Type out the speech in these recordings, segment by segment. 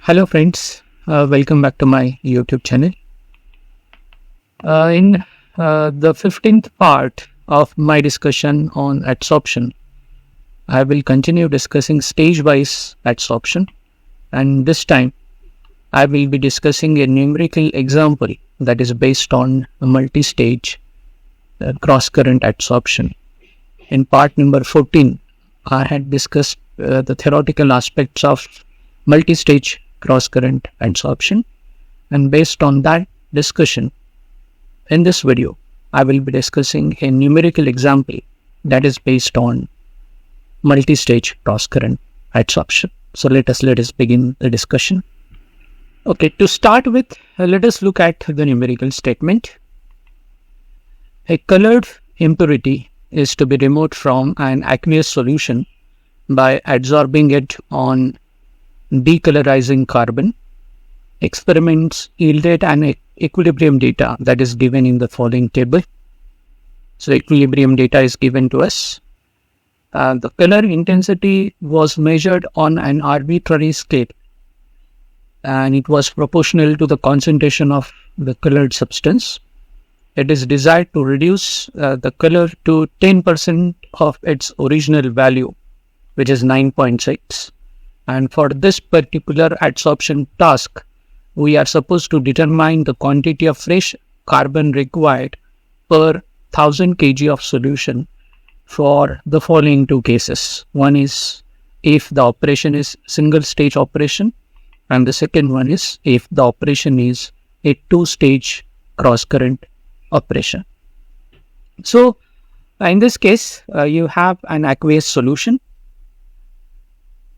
Hello friends, welcome back to my YouTube channel. In the 15th part of my discussion on adsorption, I will continue discussing stage-wise adsorption, and this time I will be discussing a numerical example that is based on a multi-stage cross-current adsorption. In part number 14, I had discussed the theoretical aspects of multi-stage cross-current adsorption, and based on that discussion, in this video, I will be discussing a numerical example that is based on multi-stage cross-current adsorption. So let us begin the discussion. Okay, to start with, let us look at the numerical statement. A colored impurity is to be removed from an aqueous solution by adsorbing it on decolorizing carbon. Experiments yielded an equilibrium data that is given in the following table. So equilibrium data is given to us. The color intensity was measured on an arbitrary scale, and it was proportional to the concentration of the colored substance. It is desired to reduce the color to 10% of its original value, which is 9.6. And for this particular adsorption task, we are supposed to determine the quantity of fresh carbon required per 1000 kg of solution for the following two cases. One is if the operation is single stage operation, and the second one is if the operation is a two-stage cross-current operation. So in this case, you have an aqueous solution.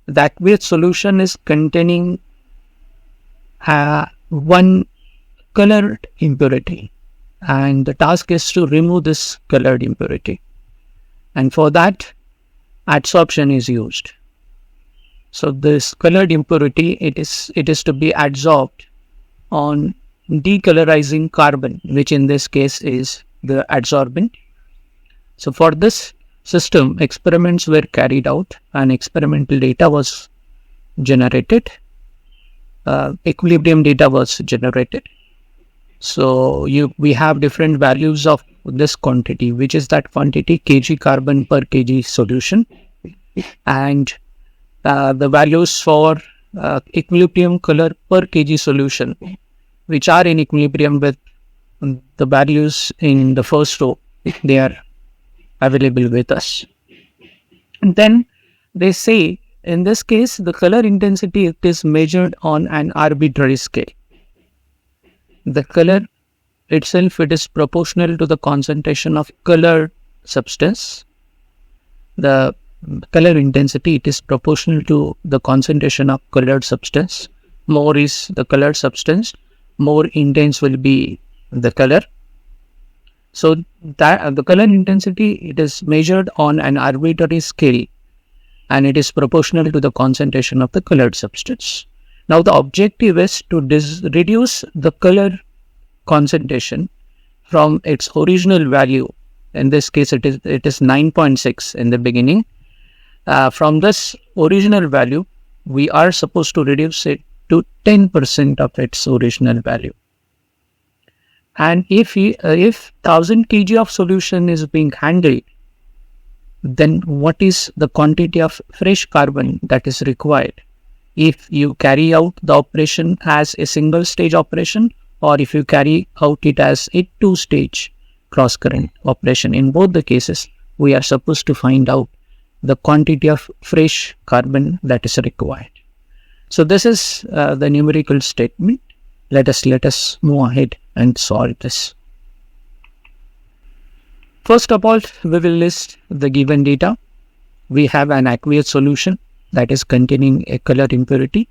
The aqueous solution is containing one colored impurity, and the task is to remove this colored impurity, and for that adsorption is used. So this colored impurity, it is to be adsorbed on decolorizing carbon, which in this case is the adsorbent. So for this system, experiments were carried out and experimental data was generated. Equilibrium data was generated. So we have different values of this quantity, which is that quantity kg carbon per kg solution, and the values for equilibrium color per kg solution, which are in equilibrium with the values in the first row, they are available with us. And then they say, in this case, the color intensity, it is measured on an arbitrary scale. The color itself, it is proportional to the concentration of colored substance. The color intensity, it is proportional to the concentration of colored substance. More is the colored substance, more intense will be the color. So that the color intensity, it is measured on an arbitrary scale, and it is proportional to the concentration of the colored substance. Now the objective is to reduce the color concentration from its original value. In this case, it is 9.6 in the beginning. From this original value, we are supposed to reduce it to 10% of its original value. And if 1000 kg of solution is being handled, then what is the quantity of fresh carbon that is required if you carry out the operation as a single stage operation, or if you carry out it as a two-stage cross-current operation? In both the cases, we are supposed to find out the quantity of fresh carbon that is required. So this is the numerical statement. Let us move ahead and solve this. First of all, we will list the given data. We have an aqueous solution that is containing a color impurity.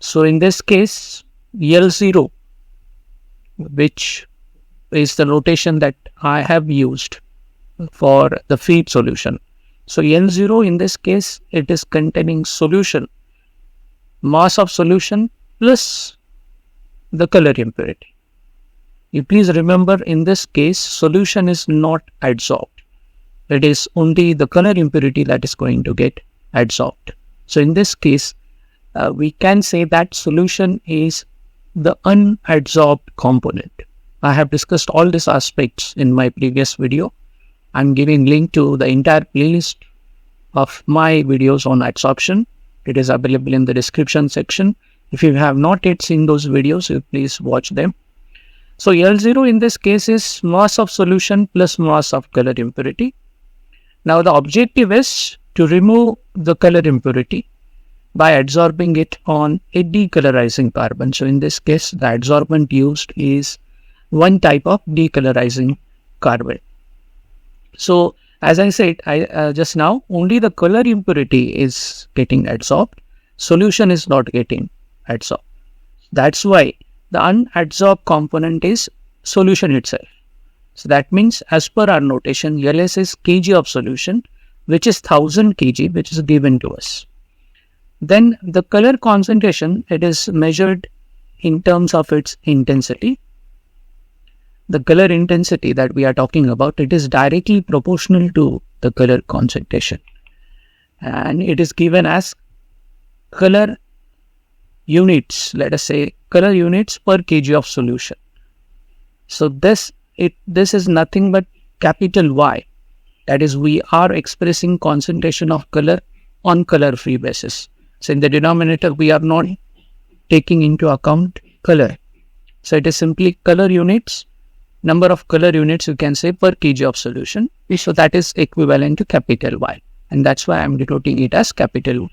So in this case, L0, which is the notation that I have used for the feed solution. So L0 in this case, it is containing solution, mass of solution plus the color impurity. You please remember, in this case, solution is not adsorbed. It is only the color impurity that is going to get adsorbed. So in this case, we can say that solution is the unadsorbed component. I have discussed all these aspects in my previous video. I'm giving link to the entire playlist of my videos on adsorption. It is available in the description section. If you have not yet seen those videos, please watch them. So L0 in this case is mass of solution plus mass of color impurity. Now the objective is to remove the color impurity by adsorbing it on a decolorizing carbon. So in this case, the adsorbent used is one type of decolorizing carbon. So as I said just now, only the color impurity is getting adsorbed. Solution is not getting adsorbed. That's why the unadsorbed component is solution itself. So that means as per our notation, LS is kg of solution, which is 1000 kg, which is given to us. Then the color concentration, it is measured in terms of its intensity. The color intensity that we are talking about, it is directly proportional to the color concentration. And it is given as color units, let us say color units per kg of solution. So this is nothing but capital Y. That is, we are expressing concentration of color on color free basis. So in the denominator, we are not taking into account color. So it is simply color units, number of color units you can say per kg of solution. So that is equivalent to capital Y. And that's why I am denoting it as capital Y.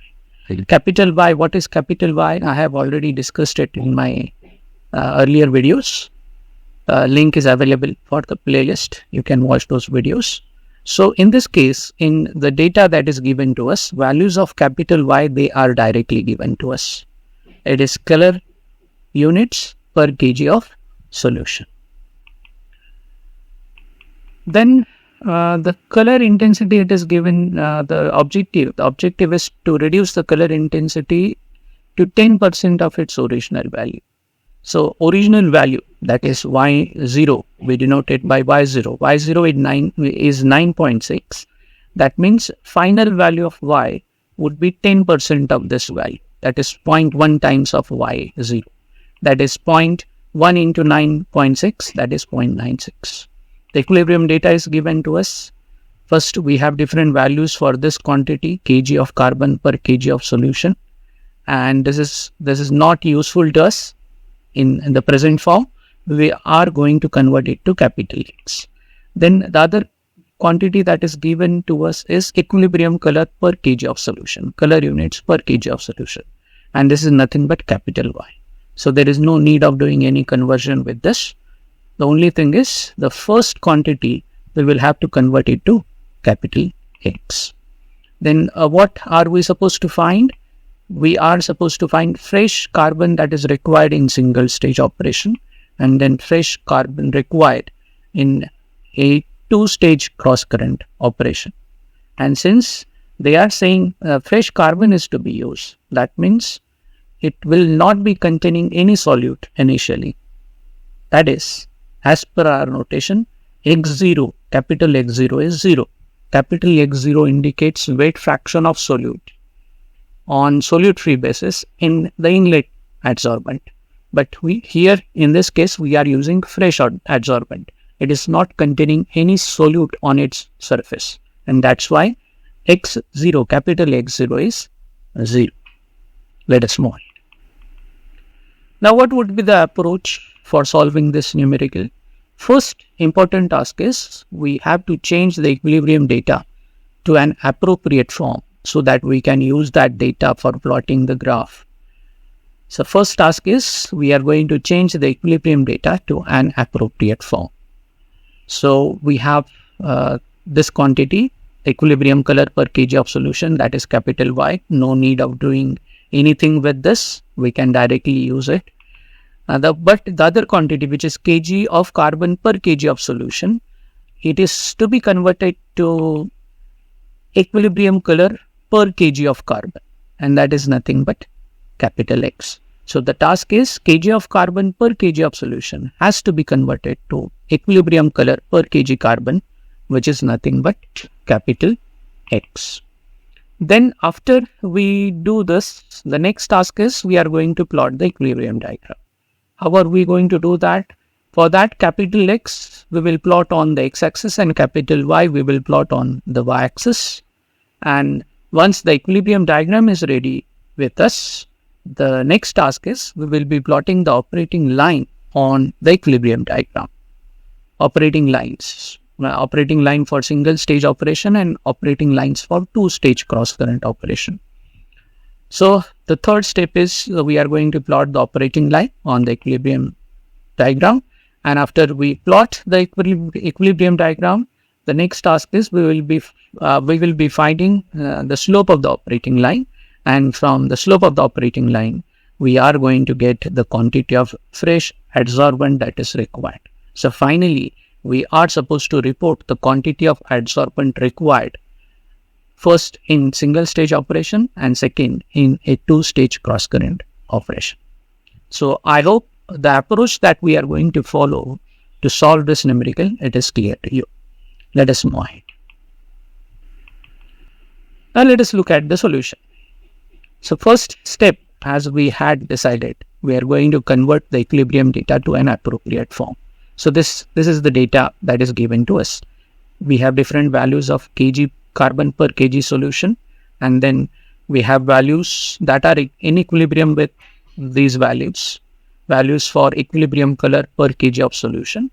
Capital Y, what is capital Y? I have already discussed it in my earlier videos. Link is available for the playlist. You can watch those videos. So in this case, in the data that is given to us, values of capital Y, they are directly given to us. It is color units per kg of solution. Then the color intensity, it is given the objective is to reduce the color intensity to 10% of its original value. So original value, that is Y0, we denote it by Y0. Y0 is 9.6. That means final value of Y would be 10% of this value. That is 0.1 times of Y0. That is 0.1 into 9.6, that is 0.96. The equilibrium data is given to us. First, we have different values for this quantity, kg of carbon per kg of solution. And this is not useful to us in the present form. We are going to convert it to capital X. Then the other quantity that is given to us is equilibrium color per kg of solution, color units per kg of solution. And this is nothing but capital Y. So there is no need of doing any conversion with this. The only thing is the first quantity, we will have to convert it to capital X. Then what are we supposed to find? We are supposed to find fresh carbon that is required in single stage operation, and then fresh carbon required in a two-stage cross-current operation. And since they are saying fresh carbon is to be used, that means it will not be containing any solute initially. That is, as per our notation, X0, capital X0 is 0. Capital X0 indicates weight fraction of solute on solute-free basis in the inlet adsorbent. But here in this case, we are using fresh adsorbent. It is not containing any solute on its surface. And that's why X0, capital X0 is 0. Let us move on. Now, what would be the approach for solving this numerical? First important task is we have to change the equilibrium data to an appropriate form so that we can use that data for plotting the graph. So first task is we are going to change the equilibrium data to an appropriate form. So we have this quantity, equilibrium color per kg of solution, that is capital Y. No need of doing anything with this. We can directly use it. But the other quantity, which is kg of carbon per kg of solution, it is to be converted to equilibrium color per kg of carbon, and that is nothing but capital X. So the task is kg of carbon per kg of solution has to be converted to equilibrium color per kg carbon, which is nothing but capital X. Then after we do this, the next task is we are going to plot the equilibrium diagram. How are we going to do that? For that, capital X we will plot on the x-axis and capital Y we will plot on the y-axis. And once the equilibrium diagram is ready with us, the next task is we will be plotting the operating line on the equilibrium diagram. Operating line for single stage operation and operating lines for two-stage cross-current operation. So the third step is we are going to plot the operating line on the equilibrium diagram, and after we plot the equilibrium diagram, the next task is we will be finding the slope of the operating line, and from the slope of the operating line we are going to get the quantity of fresh adsorbent that is required. So finally we are supposed to report the quantity of adsorbent required, first in single stage operation and second in a two-stage cross current operation. So I hope the approach that we are going to follow to solve this numerical, it is clear to you. Let us move ahead. Now let us look at the solution. So first step, as we had decided, we are going to convert the equilibrium data to an appropriate form. So this is the data that is given to us. We have different values of kg carbon per kg solution, and then we have values that are in equilibrium with these values for equilibrium color per kg of solution.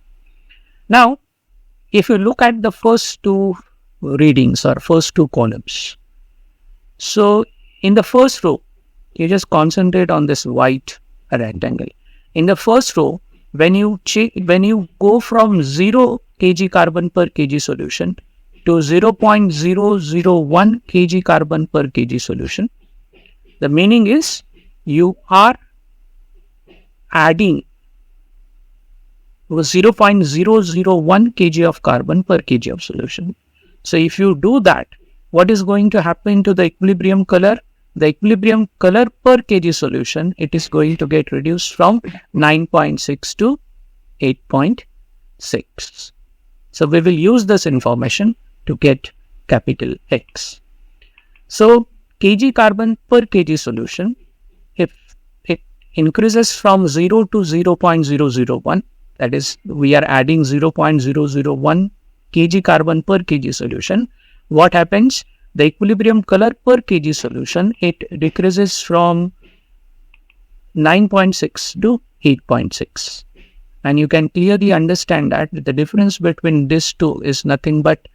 Now, if you look at the first two readings or first two columns, so in the first row, you just concentrate on this white rectangle. In the first row, when you go from 0 kg carbon per kg solution to 0.001 kg carbon per kg solution, the meaning is you are adding 0.001 kg of carbon per kg of solution. So if you do that, what is going to happen to the equilibrium color? The equilibrium color per kg solution, it is going to get reduced from 9.6 to 8.6. So we will use this information to get capital X. So kg carbon per kg solution, if it increases from 0 to 0.001, that is, we are adding 0.001 kg carbon per kg solution, what happens? The equilibrium color per kg solution, it decreases from 9.6 to 8.6. And you can clearly understand that the difference between these two is nothing but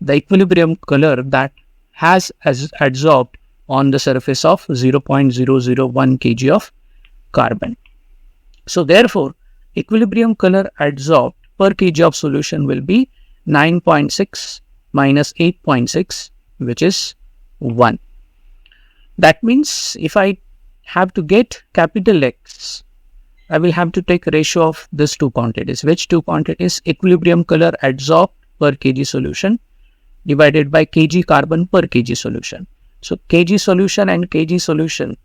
the equilibrium color that has adsorbed on the surface of 0.001 kg of carbon. So therefore, equilibrium color adsorbed per kg of solution will be 9.6 minus 8.6, which is 1. That means if I have to get capital X, I will have to take ratio of these two quantities. Which two quantities? Equilibrium color adsorbed per kg solution divided by kg carbon per kg solution. So kg solution and kg solution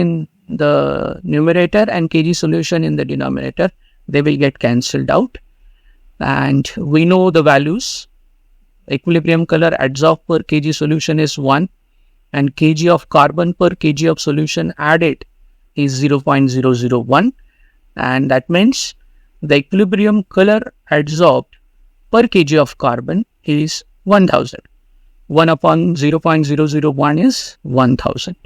in the numerator and kg solution in the denominator, they will get cancelled out. And we know the values. Equilibrium color adsorbed per kg solution is 1 and kg of carbon per kg of solution added is 0.001, and that means the equilibrium color adsorbed per kg of carbon is 1000. 1 upon 0.001 is 1000.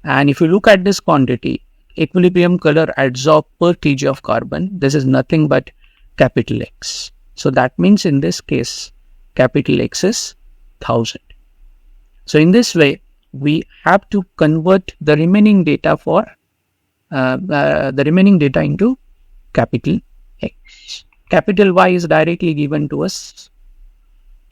And if you look at this quantity, equilibrium color adsorbed per kg of carbon, this is nothing but capital X. So that means in this case, capital X is 1000. So in this way, we have to convert the remaining data into capital X. Capital Y is directly given to us.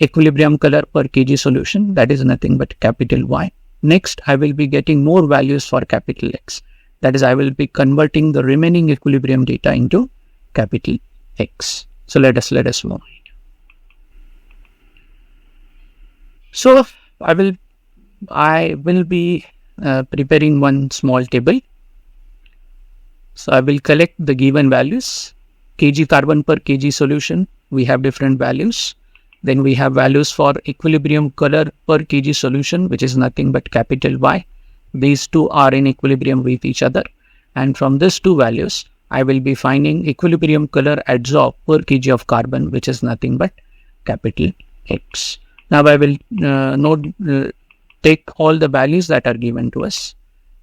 Equilibrium color per kg solution, that is nothing but capital Y. Next, I will be getting more values for capital X. That is, I will be converting the remaining equilibrium data into capital X. So let us move on. So I will be preparing one small table. So I will collect the given values. Kg carbon per kg solution, we have different values. Then we have values for equilibrium color per kg solution, which is nothing but capital Y. These two are in equilibrium with each other. And from these two values, I will be finding equilibrium color adsorbed per kg of carbon, which is nothing but capital X. Now I will take all the values that are given to us.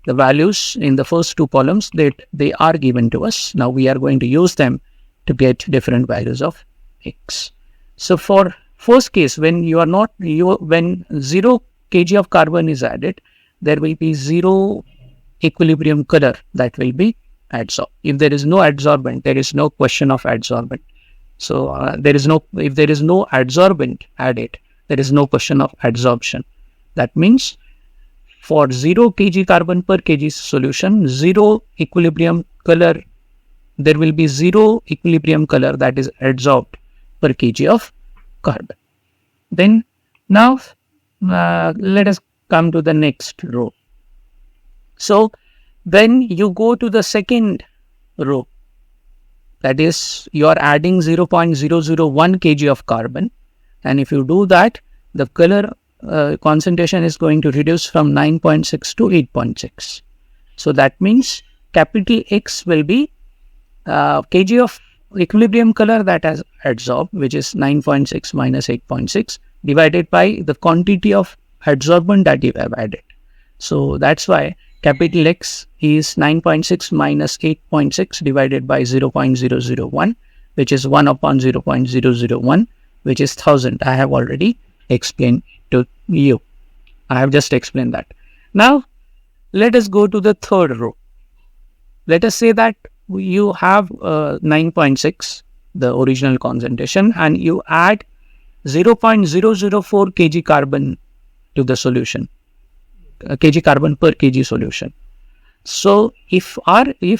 The values in the first two columns that they are given to us. Now we are going to use them to get different values of X. So for first case, when when 0 kg of carbon is added, there will be 0 equilibrium color that will be adsorbed. If there is no adsorbent, there is no question of adsorbent. So if there is no adsorbent added, there is no question of adsorption. That means for 0 kg carbon per kg solution, 0 equilibrium color, there will be 0 equilibrium color that is adsorbed per kg of carbon. Then now let us come to the next row. So when you go to the second row, that is you are adding 0.001 kg of carbon, and if you do that, the color concentration is going to reduce from 9.6 to 8.6. So that means capital X will be kg of equilibrium color that has adsorbed, which is 9.6 minus 8.6, divided by the quantity of adsorbent that you have added. So that's why capital X is 9.6 minus 8.6 divided by 0.001, which is 1 upon 0.001, which is 1000. I have already explained to you. I have just explained that. Now let us go to the third row. Let us say that you have 9.6, the original concentration, and you add 0.004 kg carbon to the solution, kg carbon per kg solution. So if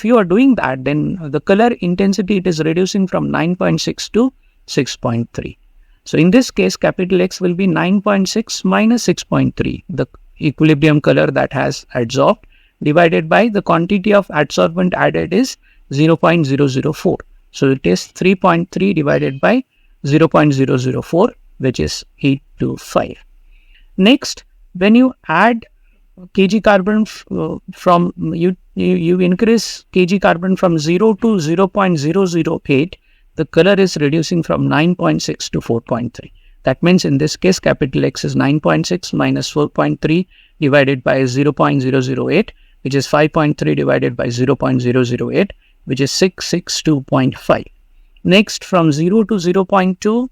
you are doing that, then the color intensity, it is reducing from 9.6 to 6.3. So in this case, capital X will be 9.6 minus 6.3, the equilibrium color that has adsorbed, divided by the quantity of adsorbent added is 0.004. So it is 3.3 divided by 0.004, which is 825. Next, when you add kg carbon from you increase kg carbon from 0 to 0.008, the color is reducing from 9.6 to 4.3. That means in this case, capital X is 9.6 minus 4.3 divided by 0.008, which is 5.3 divided by 0.008, which is 662.5. Next, from 0 to 0.2,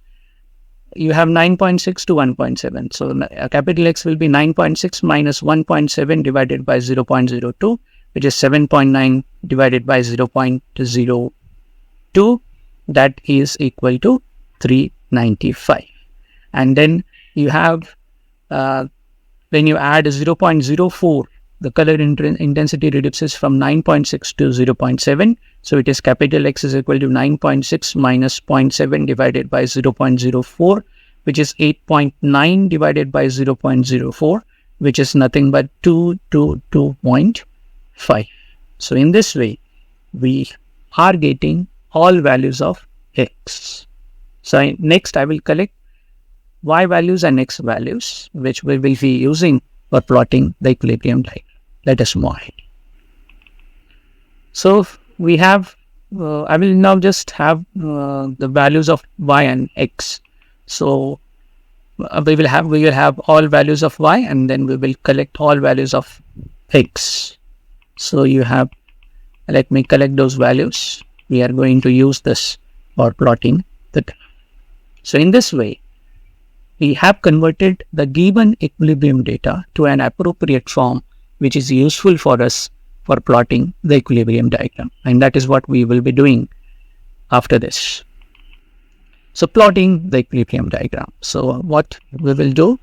you have 9.6 to 1.7. So capital X will be 9.6 minus 1.7 divided by 0.02, which is 7.9 divided by 0.02. That is equal to 395. And then you have, when you add 0.04, the color intensity reduces from 9.6 to 0.7. So it is capital X is equal to 9.6 minus 0.7 divided by 0.04, which is 8.9 divided by 0.04, which is nothing but 222.5. So in this way, we are getting all values of X. So next I will collect Y values and X values, which we will be using for plotting the equilibrium diagram. Let us move ahead. So we have, I will now just have the values of Y and X. So we will have all values of Y, and then we will collect all values of X. So you have, let me collect those values. We are going to use this for plotting the graph. So in this way, we have converted the given equilibrium data to an appropriate form, which is useful for us for plotting the equilibrium diagram. And that is what we will be doing after this. So plotting the equilibrium diagram. So what we will do,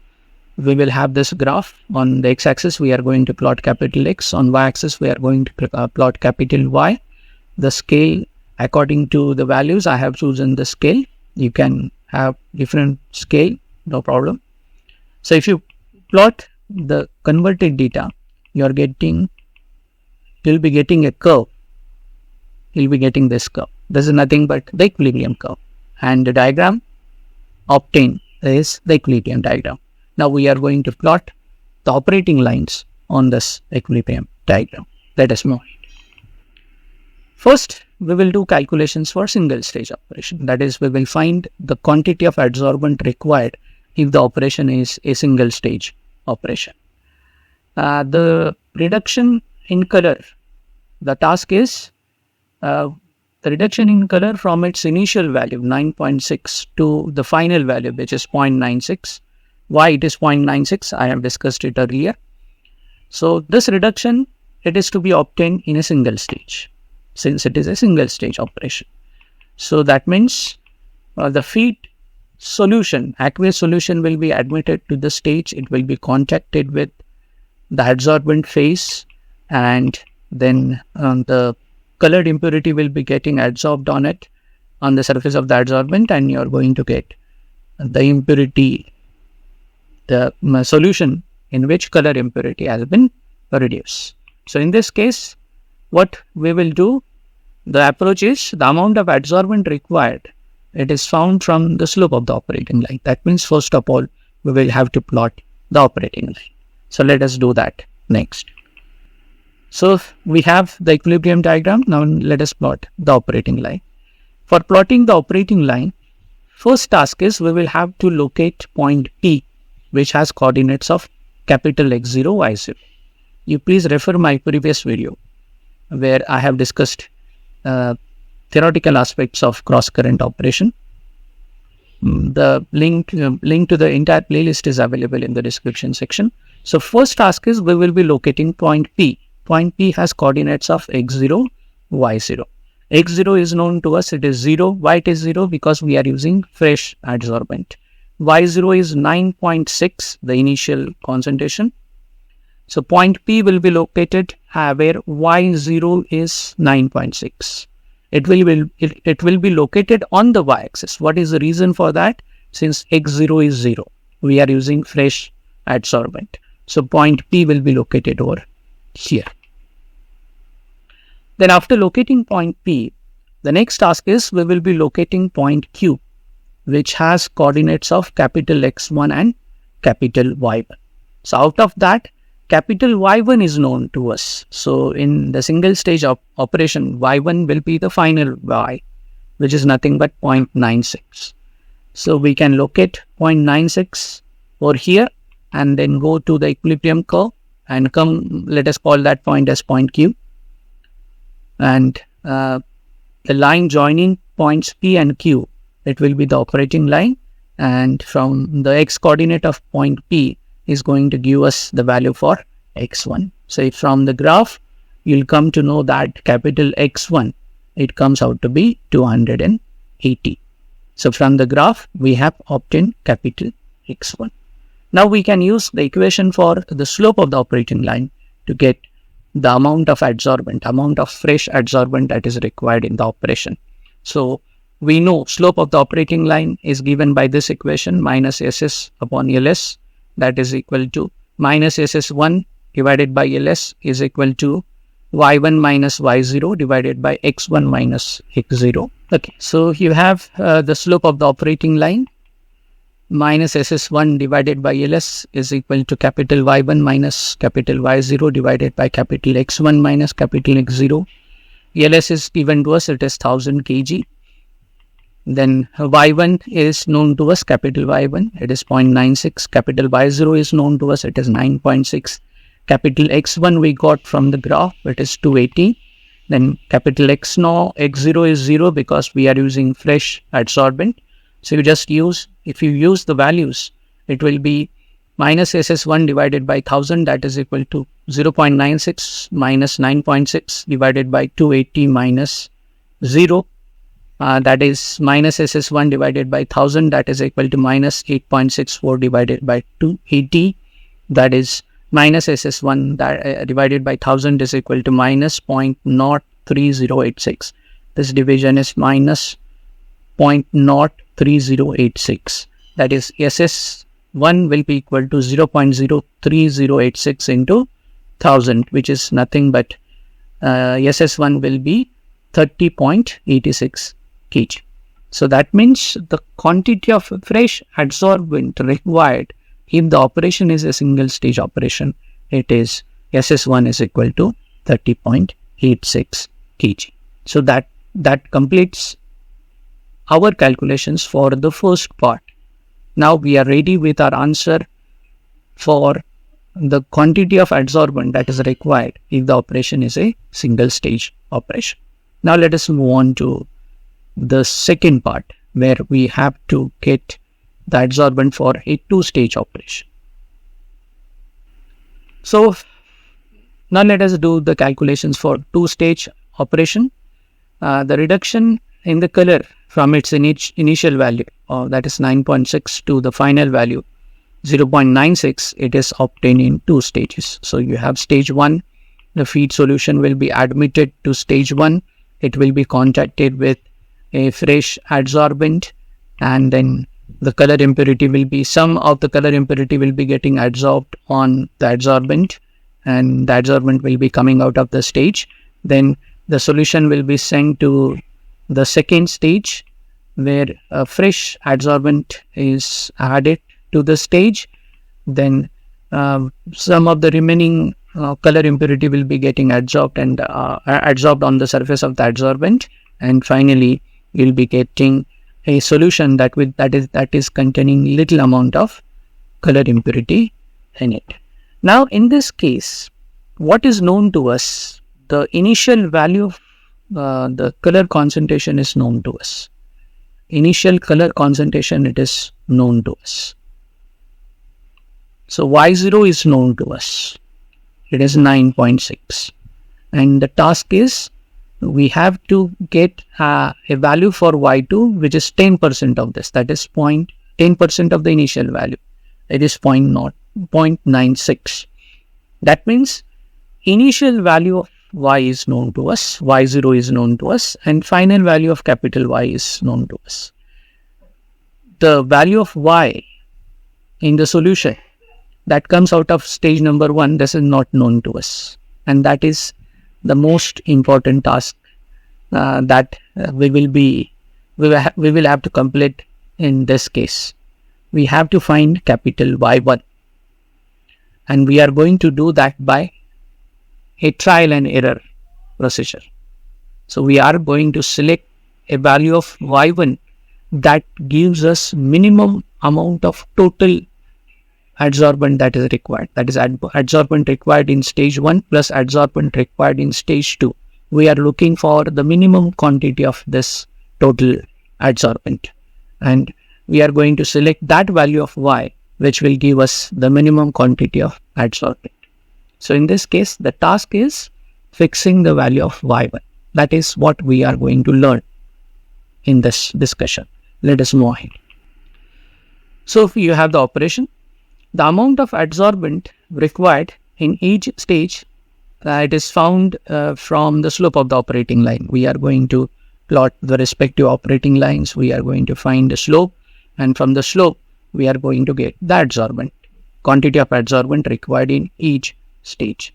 we will have this graph. On the x-axis, we are going to plot capital X. On y-axis, we are going to plot capital Y. The scale, according to the values, I have chosen the scale. You can have different scale, no problem. So if you plot the converted data, you'll be getting a curve. You'll be getting this curve. This is nothing but the equilibrium curve. And the diagram obtained is the equilibrium diagram. Now we are going to plot the operating lines on this equilibrium diagram. Let us move. First, we will do calculations for single stage operation. That is, we will find the quantity of adsorbent required if the operation is a single stage operation. The reduction in color, the task is the reduction in color from its initial value 9.6 to the final value, which is 0.96. Why it is 0.96? I have discussed it earlier. So this reduction, it is to be obtained in a single stage, since it is a single stage operation. So that means the feed solution, aqueous solution, will be admitted to the stage. It will be contacted with the adsorbent phase, and then the colored impurity will be getting adsorbed on it, on the surface of the adsorbent, and you are going to get the impurity, the solution in which color impurity has been reduced. So in this case, what we will do, the approach is the amount of adsorbent required. It is found from the slope of the operating line. That means first of all, we will have to plot the operating line. So let us do that next. So we have the equilibrium diagram. Now let us plot the operating line. For plotting the operating line, first task is we will have to locate point P, which has coordinates of capital X0, Y0. You please refer my previous video where I have discussed theoretical aspects of cross-current operation. The link to the entire playlist is available in the description section. So first task is we will be locating point P. Point P has coordinates of X0, Y0. X0 is known to us, it is 0. Why it is 0? Because we are using fresh adsorbent. Y0 is 9.6, the initial concentration. So point P will be located where Y0 is 9.6. It will be located on the y-axis. What is the reason for that? Since X0 is 0, we are using fresh adsorbent. So point P will be located over here. Then after locating point P, the next task is we will be locating point Q, which has coordinates of capital X1 and capital Y1. So out of that, capital Y1 is known to us. So in the single stage operation, Y1 will be the final Y, which is nothing but 0.96. So we can locate 0.96 over here and then go to the equilibrium curve and come, let us call that point as point Q. And the line joining points P and Q, it will be the operating line, and from the X coordinate of point P is going to give us the value for X1. So if from the graph, you'll come to know that capital X1, it comes out to be 280. So from the graph, we have obtained capital X1. Now we can use the equation for the slope of the operating line to get the amount of adsorbent, amount of fresh adsorbent that is required in the operation. So we know slope of the operating line is given by this equation, minus SS upon LS, that is equal to minus SS1 divided by LS is equal to Y1 minus Y0 divided by X1 minus X0. Okay, so you have the slope of the operating line, minus SS1 divided by LS is equal to capital Y1 minus capital Y0 divided by capital X1 minus capital X0. LS is given to us, it is 1000 kg. Then Y1 is known to us, capital Y1, it is 0.96. Capital Y0 is known to us, it is 9.6. Capital X1 we got from the graph, it is 280. Then capital X0 is 0 because we are using fresh adsorbent. So you just use, if you use the values, it will be minus SS1 divided by 1000, that is equal to 0.96 minus 9.6 divided by 280 minus 0. That is minus SS1 divided by 1000, that is equal to minus 8.64 divided by 280. That is minus SS1 divided by 1000 is equal to minus 0.03086. This division is minus 0.03086. That is SS1 will be equal to 0.03086 into 1000, which is nothing but SS1 will be 30.86 kg. So that means the quantity of fresh adsorbent required if the operation is a single stage operation, it is SS1 is equal to 30.86 kg. So that completes our calculations for the first part. Now we are ready with our answer for the quantity of adsorbent that is required if the operation is a single stage operation. Now let us move on to the second part, where we have to get the adsorbent for a two-stage operation. So now let us do the calculations for two-stage operation. The reduction in the color from its initial value, that is 9.6, to the final value 0.96, it is obtained in two stages. So you have stage 1, the feed solution will be admitted to stage 1, it will be contacted with a fresh adsorbent, and then the color impurity will be, some of the color impurity will be getting adsorbed on the adsorbent, and the adsorbent will be coming out of the stage. Then the solution will be sent to the second stage, where a fresh adsorbent is added to the stage. Then some of the remaining color impurity will be getting adsorbed and adsorbed on the surface of the adsorbent, and finally you'll be getting a solution that is containing little amount of color impurity in it. Now in this case, what is known to us, the initial value of the color concentration is known to us. Initial color concentration, it is known to us. So Y0 is known to us. It is 9.6. And the task is, we have to get a value for Y2, which is 10% of this. That is 10% of the initial value. It is 0.96. That means initial value of Y is known to us, Y0 is known to us, and final value of capital Y is known to us. The value of Y in the solution that comes out of stage number 1, this is not known to us, and that is the most important task that we will have to complete in this case. We have to find capital Y1, and we are going to do that by a trial and error procedure. So we are going to select a value of Y1 that gives us minimum amount of total adsorbent that is required. That is adsorbent required in stage 1 plus adsorbent required in stage 2. We are looking for the minimum quantity of this total adsorbent, and we are going to select that value of Y, which will give us the minimum quantity of adsorbent. So in this case, the task is fixing the value of Y1. That is what we are going to learn in this discussion. Let us move ahead. So if you have the operation, the amount of adsorbent required in each stage, it is found from the slope of the operating line. We are going to plot the respective operating lines. We are going to find the slope, and from the slope, we are going to get the adsorbent, quantity of adsorbent required in each stage.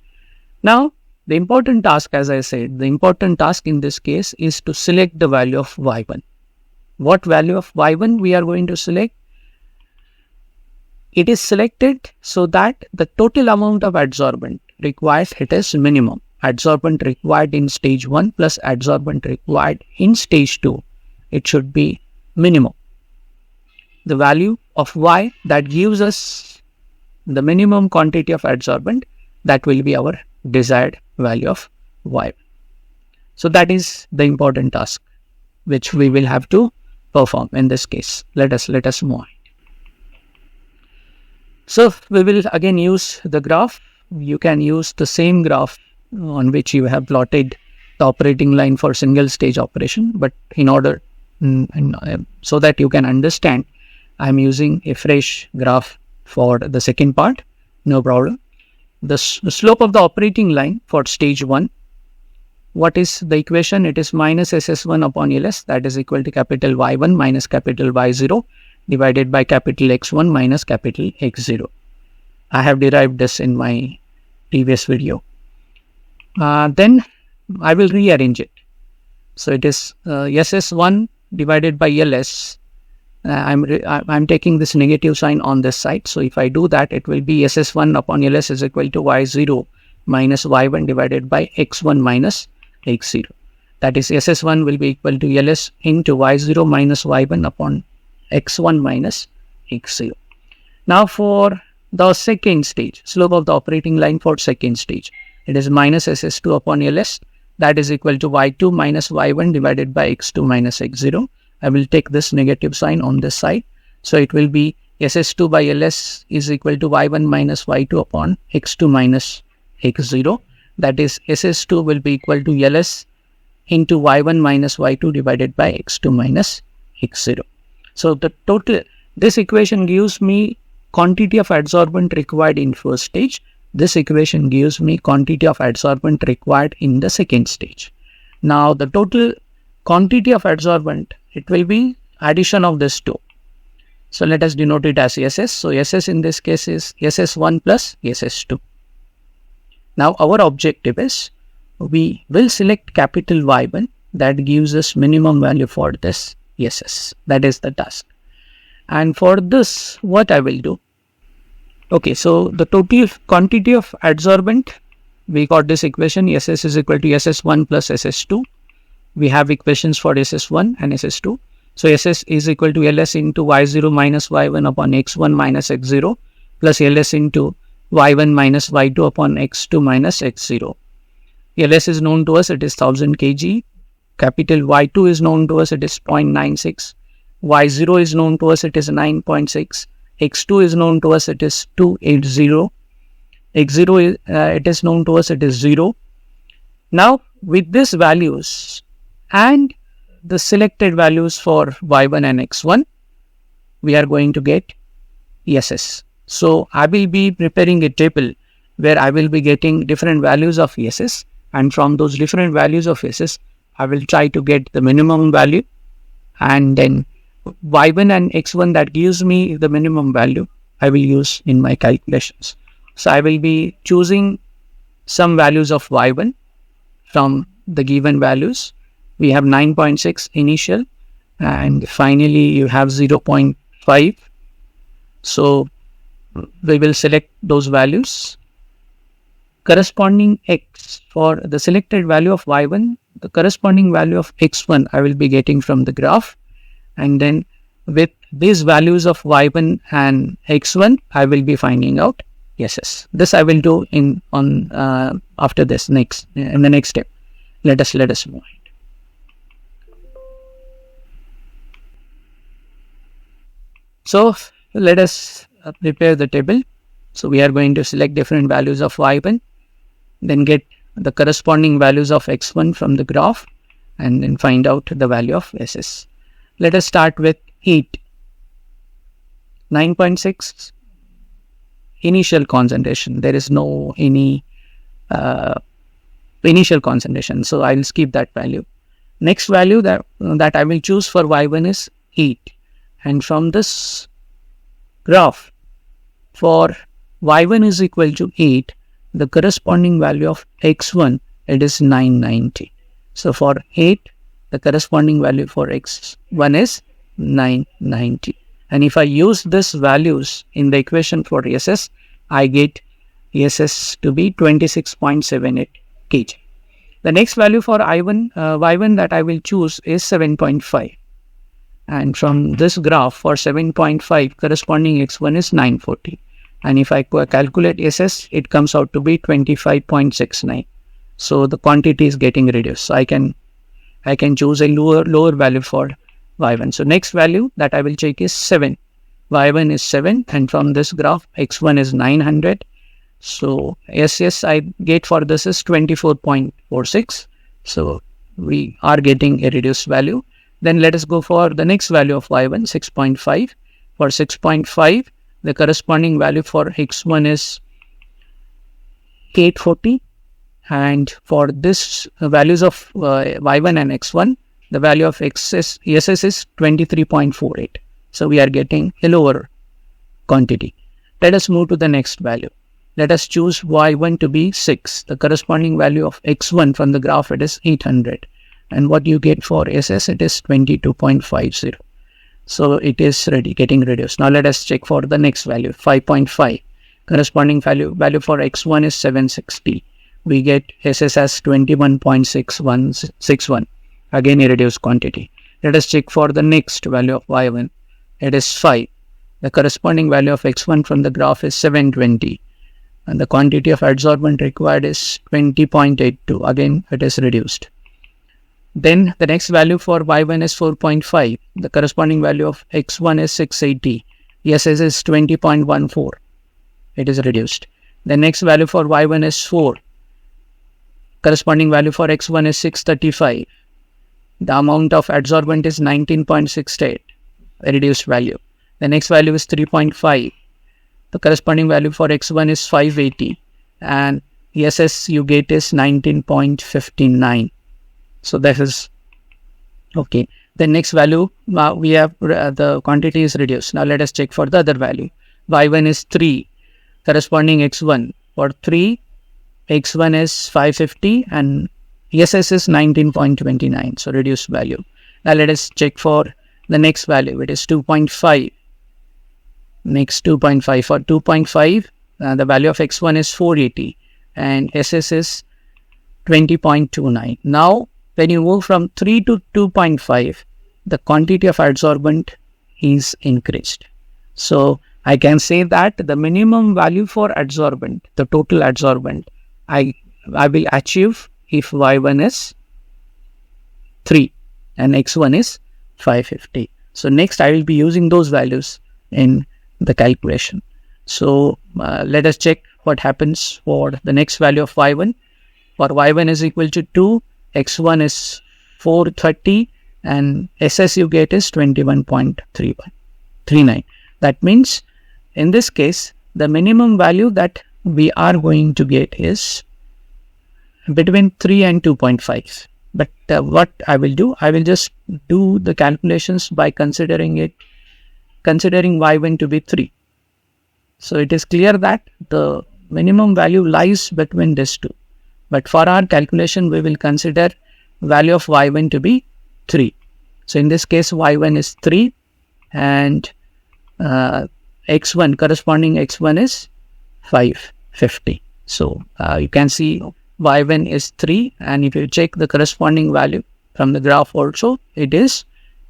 Now, the important task, as I said, the important task in this case is to select the value of Y1. What value of Y1 we are going to select? It is selected so that the total amount of adsorbent required, it is minimum. Adsorbent required in stage 1 plus adsorbent required in stage 2. It should be minimum. The value of Y that gives us the minimum quantity of adsorbent, that will be our desired value of Y. So that is the important task which we will have to perform in this case. Let us move on. So we will again use the graph. You can use the same graph on which you have plotted the operating line for single stage operation, but in order so that you can understand, I am using a fresh graph for the second part. No problem. The slope of the operating line for stage 1, what is the equation? It is minus SS1 upon LS, that is equal to capital Y1 minus capital Y0 divided by capital X1 minus capital X0. I have derived this in my previous video. Then I will rearrange it. So it is SS1 divided by ls, I'm taking this negative sign on this side. So if I do that, it will be ss1 upon ls is equal to y0 minus y1 divided by x1 minus x0. That is, ss1 will be equal to ls into y0 minus y1 upon x1 minus x0. Now for the second stage, slope of the operating line for second stage, it is minus ss2 upon ls, that is equal to y2 minus y1 divided by x2 minus x0. I will take this negative sign on this side. So it will be ss2 by ls is equal to y1 minus y2 upon x2 minus x0. That is, ss2 will be equal to ls into y1 minus y2 divided by x2 minus x0. So the total, this equation gives me quantity of adsorbent required in first stage. This equation gives me quantity of adsorbent required in the second stage. Now the total quantity of adsorbent, it will be addition of this two. So let us denote it as SS. So SS in this case is SS1 plus SS2. Now our objective is, we will select capital Y1 that gives us minimum value for this SS. That is the task. And for this, what I will do? Okay, so the total quantity of adsorbent, we got this equation, SS is equal to SS1 plus SS2. We have equations for SS1 and SS2. So SS is equal to ls into y0 minus y1 upon x1 minus x0 plus ls into y1 minus y2 upon x2 minus x0. ls is known to us, it is 1000 kg. Capital Y2 is known to us, it is 0.96. Y0 is known to us, it is 9.6. X2 is known to us, it is 280. X0 is, it is known to us, it is 0. Now with these values and the selected values for y1 and x1, we are going to get SS. So I will be preparing a table where I will be getting different values of SS, and from those different values of SS, I will try to get the minimum value, and then y1 and x1 that gives me the minimum value, I will use in my calculations. So I will be choosing some values of y1 from the given values. We have 9.6 initial, and finally you have 0.5. So we will select those values. Corresponding x for the selected value of y1, the corresponding value of x1 I will be getting from the graph, and then with these values of y1 and x1 I will be finding out SS. This I will do after this in the next step. Let us move on. So let us prepare the table. So we are going to select different values of y1, then get the corresponding values of x1 from the graph, and then find out the value of SS. Let us start with 8. 9.6 initial concentration. There is no any initial concentration, so I will skip that value. Next value that I will choose for y1 is 8, and from this graph, for y1 is equal to 8, the corresponding value of x1, it is 990. So for 8, the corresponding value for x1 is 990. And if I use these values in the equation for SS, I get SS to be 26.78 kg. The next value for y1 that I will choose is 7.5. And from this graph, for 7.5, corresponding x1 is 940. And if I calculate SS, it comes out to be 25.69. So the quantity is getting reduced. So I can choose a lower value for y1. So next value that I will check is 7. y1 is 7, and from this graph, x1 is 900. So SS I get for this is 24.46. So we are getting a reduced value. Then let us go for the next value of y1, 6.5. For 6.5, the corresponding value for x1 is 840. And for this values of y1 and x1, the value of SS is 23.48. So we are getting a lower quantity. Let us move to the next value. Let us choose y1 to be 6. The corresponding value of x1 from the graph, it is 800. and what you get for SS, it is 22.50. So it is getting reduced. Now let us check for the next value, 5.5. Corresponding value for X1 is 760. We get SS as 21.6161. Again a reduced quantity. Let us check for the next value of Y1. It is 5. The corresponding value of X1 from the graph is 720. And the quantity of adsorbent required is 20.82. Again, it is reduced. Then the next value for Y1 is 4.5. The corresponding value of X1 is 680. SS is 20.14. It is reduced. The next value for Y1 is 4. Corresponding value for X1 is 635. The amount of adsorbent is 19.68. A reduced value. The next value is 3.5. The corresponding value for X1 is 580 and SS you get is 19.59. So that is okay. The next value we have the quantity is reduced. Now let us check for the other value. Y1 is 3. Corresponding X1 for 3, X1 is 550 and SS is 19.29. So reduced value. Now let us check for the next value. It is 2.5. Next 2.5. For 2.5, the value of X1 is 480 and SS is 20.29. Now, when you move from 3 to 2.5, the quantity of adsorbent is increased. So, I can say that the minimum value for adsorbent, the total adsorbent, I will achieve if Y1 is 3 and X1 is 550. So, next I will be using those values in the calculation. So let us check what happens for the next value of Y1. For Y1 is equal to 2, X1 is 430 and SS you get is 21.39. That means in this case the minimum value that we are going to get is between 3 and 2.5. But what I will do, I will just do the calculations by considering Y1 to be 3. So it is clear that the minimum value lies between these two. But for our calculation, we will consider value of Y1 to be 3. So in this case, Y1 is 3 and X1, corresponding X1 is 550. So you can see Y1 is 3 and if you check the corresponding value from the graph also, it is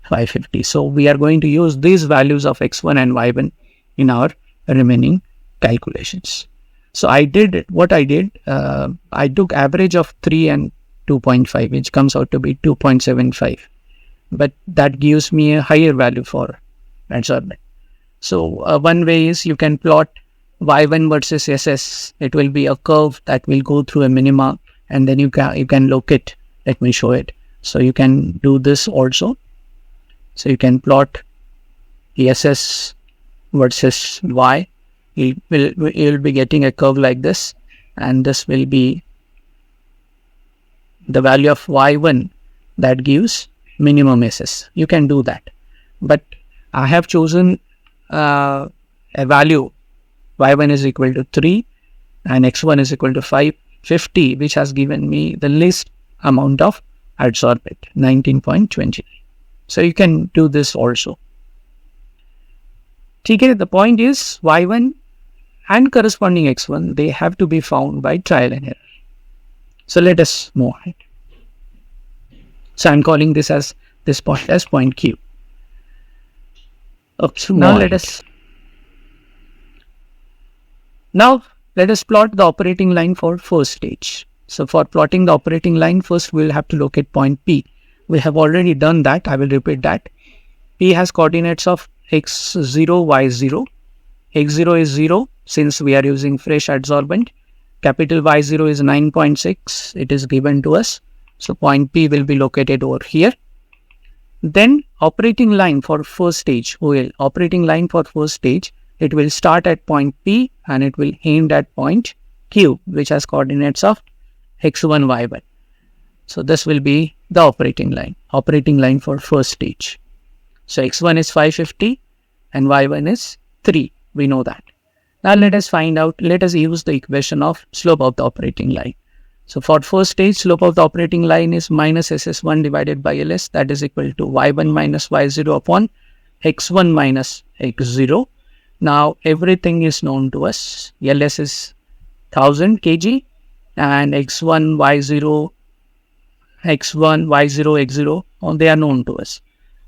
550. So we are going to use these values of X1 and Y1 in our remaining calculations. So I did what I did. I took average of 3 and 2.5, which comes out to be 2.75. But that gives me a higher value for adsorbent. So one way is you can plot Y1 versus SS. It will be a curve that will go through a minima and then you can locate. Let me show it. So you can do this also. So you can plot SS versus Y. You will be getting a curve like this, and this will be the value of Y1 that gives minimum SS. You can do that, but I have chosen a value Y1 is equal to 3 and X1 is equal to 550, which has given me the least amount of adsorbent, 19.29. So you can do this also. Okay, the point is Y1 and corresponding X1, they have to be found by trial and error. So let us move ahead. So I'm calling this as this point as point Q. Okay, now let us plot the operating line for first stage. So for plotting the operating line, first we'll have to locate point P. We have already done that. I will repeat that. P has coordinates of x0, y0. x0 is 0 since we are using fresh adsorbent. Capital Y0 is 9.6. It is given to us. So point P will be located over here. Then operating line for first stage, operating line for first stage, it will start at point P and it will end at point Q, which has coordinates of x1, y1. So this will be the operating line for first stage. So x1 is 550 and y1 is 3. We know that. Now let us find out, let us use the equation of slope of the operating line. So for first stage, slope of the operating line is minus SS1 divided by LS, that is equal to Y1 minus Y0 upon X1 minus X0. Now everything is known to us. LS is 1000 kg and X1, Y0, X0, they are known to us.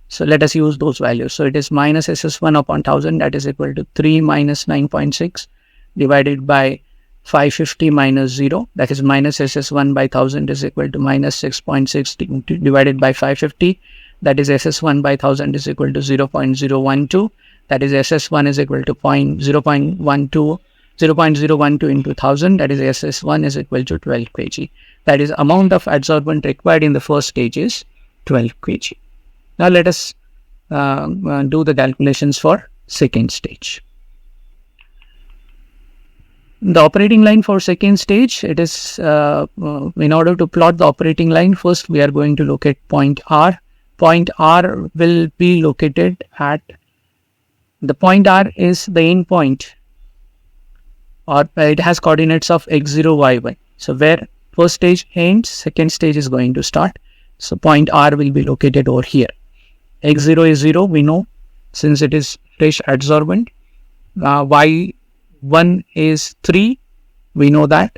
So let us use those values. So it is minus SS1 upon 1000, that is equal to 3 minus 9.6 divided by 550 minus 0, that is minus SS1 by 1000 is equal to minus 6.6 divided by 550, that is SS1 by 1000 is equal to 0.012, that is SS1 is equal to 0.012 into 1000, that is SS1 is equal to 12 kg. That is amount of adsorbent required in the first stage is 12 kg. Now let us do the calculations for second stage. The operating line for second stage, it is in order to plot the operating line, first we are going to locate point R. Point R will be located at, the point R is the end point, or it has coordinates of x0, y1. So where first stage ends, second stage is going to start. So point R will be located over here. X0 is 0, we know, since it is fresh adsorbent. Y1 is 3, we know that.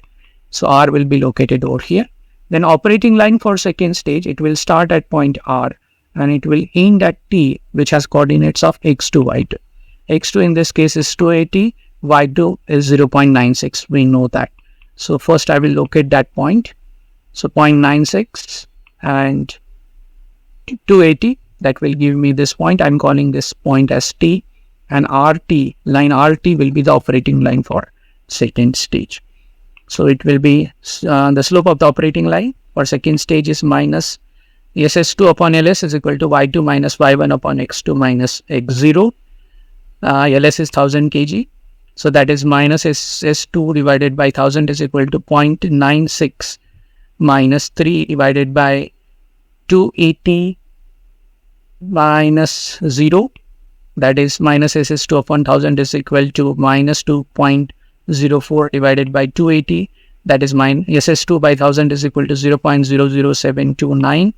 So R will be located over here. Then operating line for second stage, it will start at point R and it will end at T, which has coordinates of x2, y2. X2 in this case is 280, y2 is 0.96, we know that. So first I will locate that point. So 0.96 and 280, that will give me this point. I'm calling this point as T, and RT, line RT will be the operating line for second stage. So it will be the slope of the operating line for second stage is minus SS2 upon LS is equal to Y2 minus Y1 upon X2 minus X0. LS is 1000 kg. So that is minus SS2 divided by 1000 is equal to 0.96 minus 3 divided by 280 minus 0. That is minus SS2 upon 1000 is equal to minus 2.04 divided by 280. That is SS2 by 1000 is equal to 0.00729.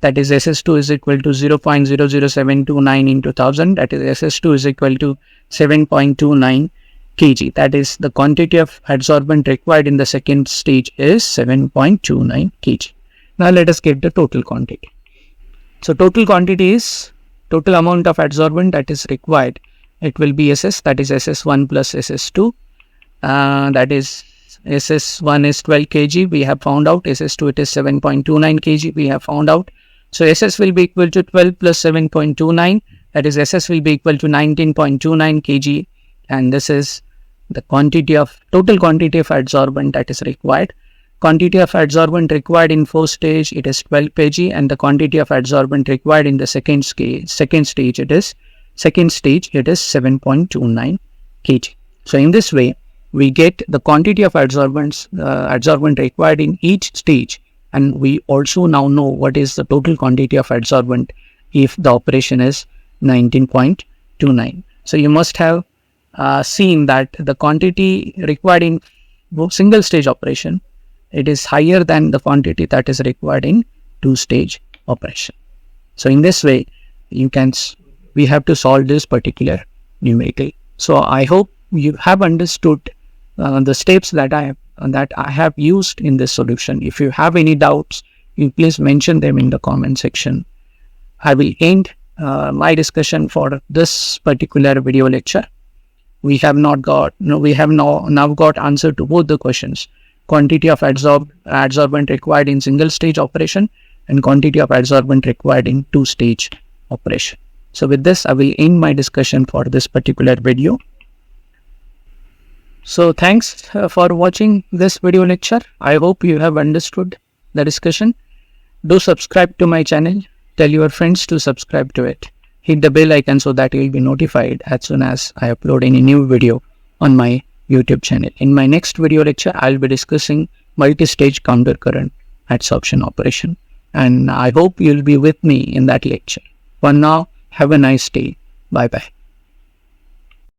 That is SS2 is equal to 0.00729 into 1000. That is SS2 is equal to 7.29 kg. That is the quantity of adsorbent required in the second stage is 7.29 kg. Now let us get the total quantity. So total quantity is total amount of adsorbent that is required. It will be SS, that is SS1 plus SS2. That is SS1 is 12 kg, we have found out. SS2 it is 7.29 kg, we have found out. So SS will be equal to 12 plus 7.29, that is SS will be equal to 19.29 kg, and this is the quantity of total quantity of adsorbent that is required. Quantity of adsorbent required in first stage it is 12 kg, and the quantity of adsorbent required in the second stage it is 7.29 kg. So in this way we get the quantity of adsorbent required in each stage, and we also now know what is the total quantity of adsorbent if the operation is 19.29. So you must have seen that the quantity required in single stage operation, it is higher than the quantity that is required in two stage operation. So in this way we have to solve this particular numerical. So I hope you have understood the steps that I have used in this solution. If you have any doubts, you please mention them in the comment section. I will end my discussion for this particular video lecture. We have now got answer to both the questions: quantity of adsorbent required in single stage operation and quantity of adsorbent required in two stage operation. So with this, I will end my discussion for this particular video. So thanks for watching this video lecture. I hope you have understood the discussion. Do subscribe to my channel. Tell your friends to subscribe to it. Hit the bell icon so that you will be notified as soon as I upload any new video on my YouTube channel. In my next video lecture, I will be discussing multi-stage countercurrent adsorption operation. And I hope you will be with me in that lecture. For now, have a nice day. Bye-bye.